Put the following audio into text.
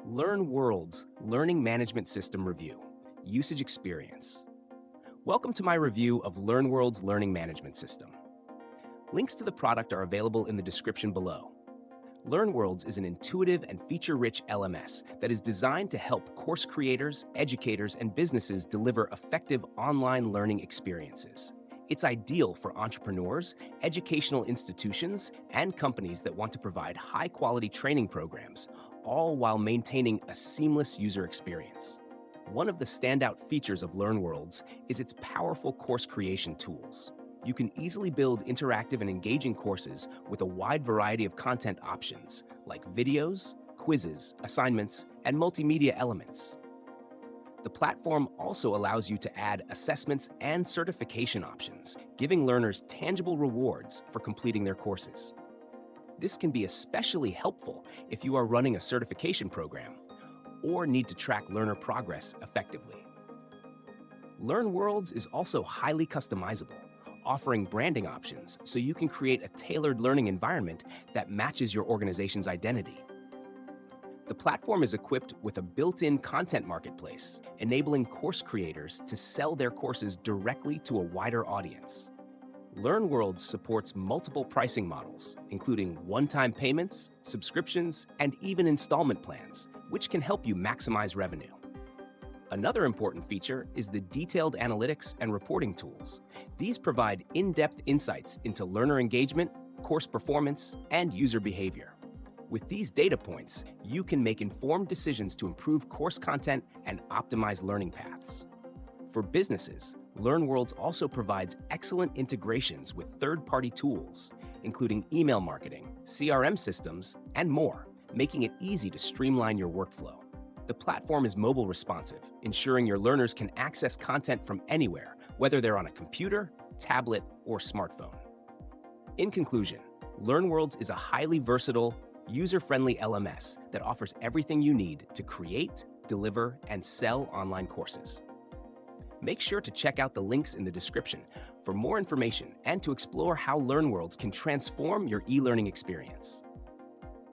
LearnWorlds Learning Management System Review, Usage Experience. Welcome to my review of LearnWorlds Learning Management System. Links to the product are available in the description below. LearnWorlds is an intuitive and feature-rich LMS that is designed to help course creators, educators, and businesses deliver effective online learning experiences. It's ideal for entrepreneurs, educational institutions, and companies that want to provide high-quality training programs, all while maintaining a seamless user experience. One of the standout features of LearnWorlds is its powerful course creation tools. You can easily build interactive and engaging courses with a wide variety of content options, like videos, quizzes, assignments, and multimedia elements. The platform also allows you to add assessments and certification options, giving learners tangible rewards for completing their courses. This can be especially helpful if you are running a certification program or need to track learner progress effectively. LearnWorlds is also highly customizable, offering branding options so you can create a tailored learning environment that matches your organization's identity. The platform is equipped with a built-in content marketplace, enabling course creators to sell their courses directly to a wider audience. LearnWorlds supports multiple pricing models, including one-time payments, subscriptions, and even installment plans, which can help you maximize revenue. Another important feature is the detailed analytics and reporting tools. These provide in-depth insights into learner engagement, course performance, and user behavior. With these data points, you can make informed decisions to improve course content and optimize learning paths. For businesses, LearnWorlds also provides excellent integrations with third-party tools, including email marketing, CRM systems, and more, making it easy to streamline your workflow. The platform is mobile responsive, ensuring your learners can access content from anywhere, whether they're on a computer, tablet, or smartphone. In conclusion, LearnWorlds is a highly versatile, user-friendly LMS that offers everything you need to create, deliver, and sell online courses. Make sure to check out the links in the description for more information and to explore how LearnWorlds can transform your e-learning experience.